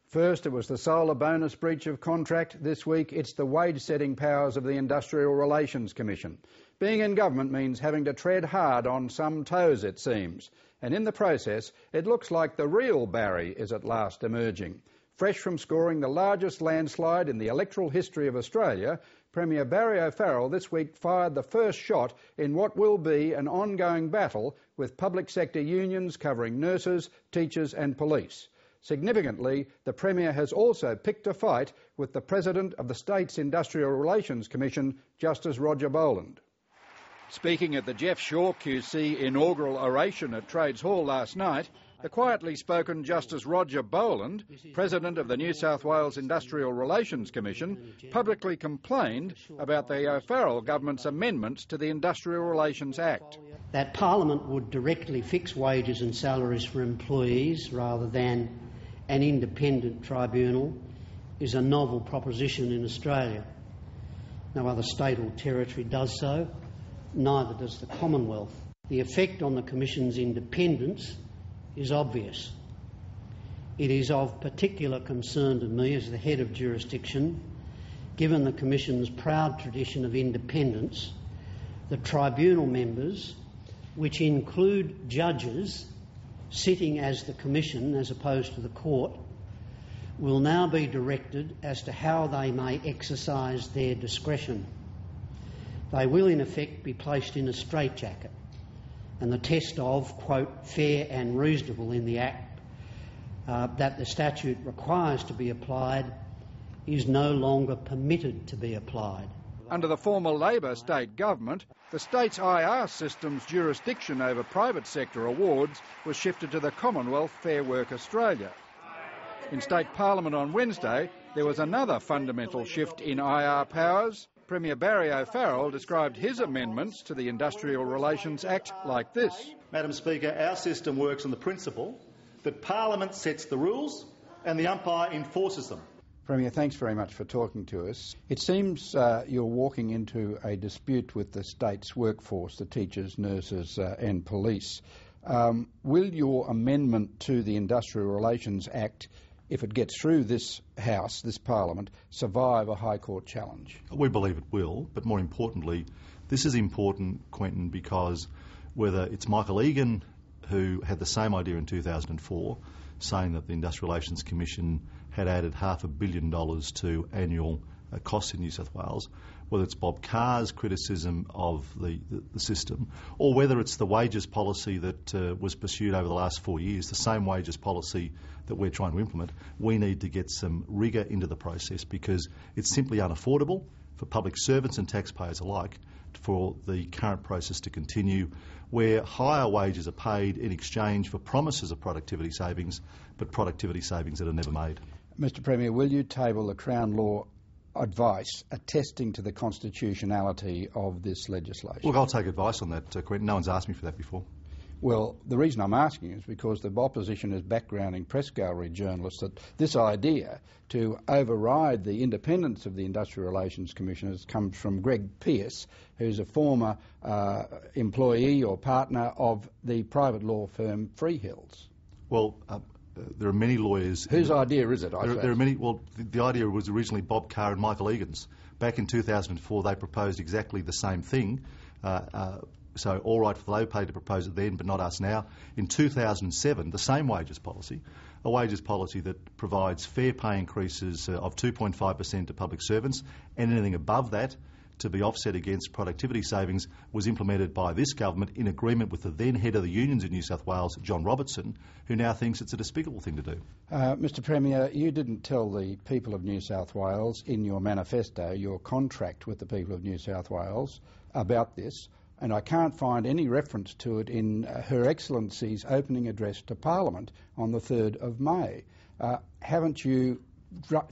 First, it was the solar bonus breach of contract. This week, it's the wage-setting powers of the Industrial Relations Commission. Being in government means having to tread hard on some toes, it seems. And in the process, it looks like the real Barry is at last emerging. Fresh from scoring the largest landslide in the electoral history of Australia, Premier Barry O'Farrell this week fired the first shot in what will be an ongoing battle with public sector unions covering nurses, teachers and police. Significantly, the Premier has also picked a fight with the President of the State's Industrial Relations Commission, Justice Roger Boland. Speaking at the Jeff Shaw QC inaugural oration at Trades Hall last night, the quietly spoken Justice Roger Boland, President of the New South Wales Industrial Relations Commission, publicly complained about the O'Farrell government's amendments to the Industrial Relations Act. That Parliament would directly fix wages and salaries for employees rather than an independent tribunal is a novel proposition in Australia. No other state or territory does so, neither does the Commonwealth. The effect on the Commission's independence is obvious. It is of particular concern to me as the head of jurisdiction, given the Commission's proud tradition of independence, the tribunal members, which include judges sitting as the Commission as opposed to the Court, will now be directed as to how they may exercise their discretion. They will in effect be placed in a straitjacket, and the test of, quote, fair and reasonable in the Act that the statute requires to be applied is no longer permitted to be applied. Under the former Labor state government, the state's IR system's jurisdiction over private sector awards was shifted to the Commonwealth Fair Work Australia. In state parliament on Wednesday, there was another fundamental shift in IR powers. Premier Barry O'Farrell described his amendments to the Industrial Relations Act like this. Madam Speaker, our system works on the principle that Parliament sets the rules and the umpire enforces them. Premier, thanks very much for talking to us. It seems you're walking into a dispute with the state's workforce, the teachers, nurses and police. Will your amendment to the Industrial Relations Act, if it gets through this House, this Parliament, survive a High Court challenge? We believe it will, but more importantly, this is important, Quentin, because whether it's Michael Egan, who had the same idea in 2004, saying that the Industrial Relations Commission had added $500 million to annual costs in New South Wales, whether it's Bob Carr's criticism of the system, or whether it's the wages policy that was pursued over the last 4 years, the same wages policy that we're trying to implement, we need to get some rigour into the process because it's simply unaffordable for public servants and taxpayers alike for the current process to continue, where higher wages are paid in exchange for promises of productivity savings, but productivity savings that are never made. Mr Premier, will you table the Crown Law advice attesting to the constitutionality of this legislation? Look, I'll take advice on that, Quentin. No one's asked me for that before. Well, the reason I'm asking is because the opposition is backgrounding press gallery journalists that this idea to override the independence of the Industrial Relations Commission comes from Greg Pearce, who's a former employee or partner of the private law firm Freehills. Well, there are many lawyers... Whose idea is it, there are many... Well, the idea was originally Bob Carr and Michael Egan's. Back in 2004, they proposed exactly the same thing. So all right for the Labor Party to propose it then, but not us now. In 2007, the same wages policy, a wages policy that provides fair pay increases of 2.5% to public servants, and anything above that to be offset against productivity savings, was implemented by this government in agreement with the then head of the unions in New South Wales, John Robertson, who now thinks it's a despicable thing to do. Mr Premier, you didn't tell the people of New South Wales in your manifesto, your contract with the people of New South Wales, about this, and I can't find any reference to it in Her Excellency's opening address to Parliament on the 3rd of May. Haven't you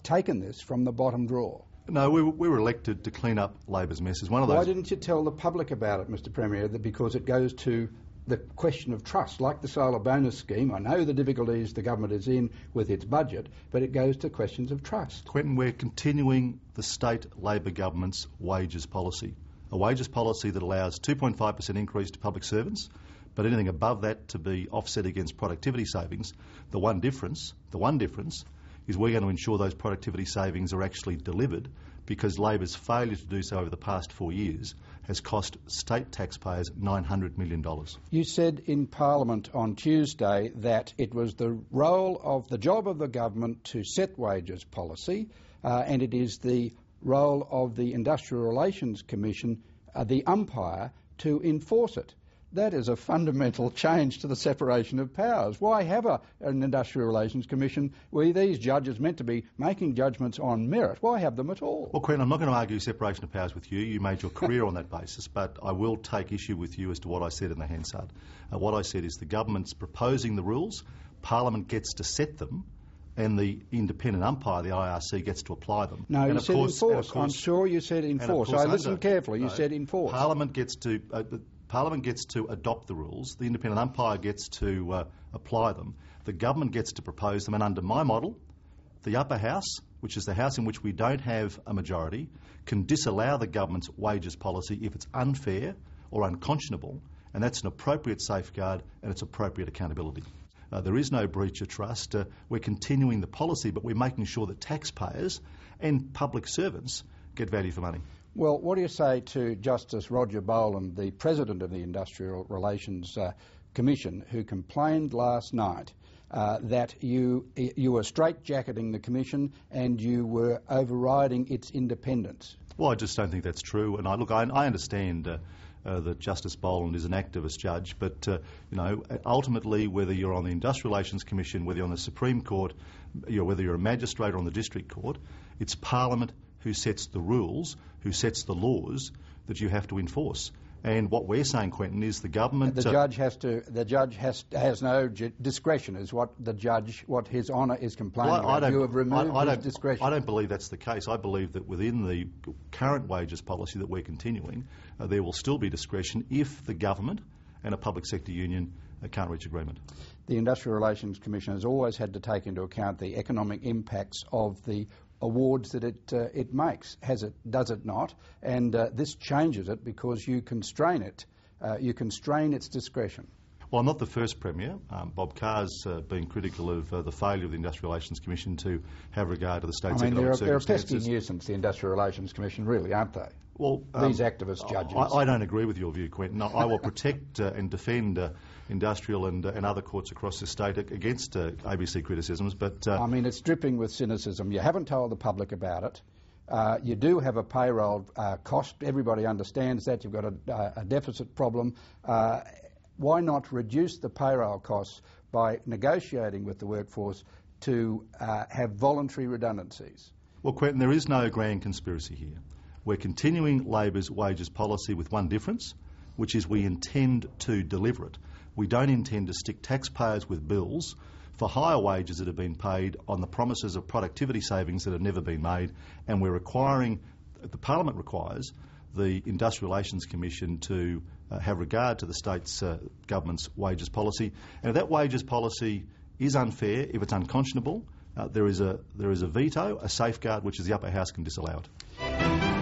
taken this from the bottom drawer? No, we were elected to clean up Labor's messes. Why didn't you tell the public about it, Mr Premier? Because it goes to the question of trust, like the solar bonus scheme. I know the difficulties the government is in with its budget, but it goes to questions of trust. Quentin, we're continuing the state Labor government's wages policy, a wages policy that allows 2.5% increase to public servants, but anything above that to be offset against productivity savings. The one difference is we're going to ensure those productivity savings are actually delivered, because Labor's failure to do so over the past 4 years has cost state taxpayers $900 million. You said in Parliament on Tuesday that it was the role of the job of the government to set wages policy, and it is the role of the Industrial Relations Commission, the umpire, to enforce it. That is a fundamental change to the separation of powers. Why have an Industrial Relations Commission where these judges meant to be making judgments on merit? Why have them at all? Well, Quentin, I'm not going to argue separation of powers with you. You made your career on that basis, but I will take issue with you as to what I said in the Hansard. What I said is the government's proposing the rules, Parliament gets to set them, and the independent umpire, the IRC, gets to apply them. No, and you of said course, enforce. I'm sure you said enforce. I listened carefully. You said enforce. Parliament gets to adopt the rules. The independent umpire gets to apply them. The government gets to propose them. And under my model, the upper house, which is the house in which we don't have a majority, can disallow the government's wages policy if it's unfair or unconscionable, and that's an appropriate safeguard and it's appropriate accountability. There is no breach of trust. We're continuing the policy, but we're making sure that taxpayers and public servants get value for money. Well, what do you say to Justice Roger Boland, the President of the Industrial Relations Commission, who complained last night that you were straitjacketing the Commission and you were overriding its independence? Well, I just don't think that's true. And I understand that Justice Boland is an activist judge, but ultimately, whether you're on the Industrial Relations Commission, whether you're on the Supreme Court, whether you're a magistrate or on the District Court, it's Parliament who sets the rules, who sets the laws that you have to enforce. And what we're saying, Quentin, is the government... The judge has no discretion, is what his honour is complaining about. You have removed his discretion. I don't believe that's the case. I believe that within the current wages policy that we're continuing, there will still be discretion if the government and a public sector union can't reach agreement. The Industrial Relations Commission has always had to take into account the economic impacts of the awards that it makes. Does it not? And this changes it because you constrain it. You constrain its discretion. Well, I'm not the first Premier. Bob Carr's been critical of the failure of the Industrial Relations Commission to have regard to the state's economic circumstances. They're a pesky nuisance, the Industrial Relations Commission, really, aren't they? Well, these activist judges. I don't agree with your view, Quentin. I will protect and defend industrial and other courts across the state against ABC criticisms, but... it's dripping with cynicism. You haven't told the public about it. You do have a payroll cost. Everybody understands that. You've got a deficit problem. Why not reduce the payroll costs by negotiating with the workforce to have voluntary redundancies? Well, Quentin, there is no grand conspiracy here. We're continuing Labor's wages policy with one difference, which is we intend to deliver it. We don't intend to stick taxpayers with bills for higher wages that have been paid on the promises of productivity savings that have never been made, and we're requiring, the Parliament requires, the Industrial Relations Commission to have regard to the state's government's wages policy. And if that wages policy is unfair, if it's unconscionable, there is a veto, a safeguard which is the upper house can disallow it.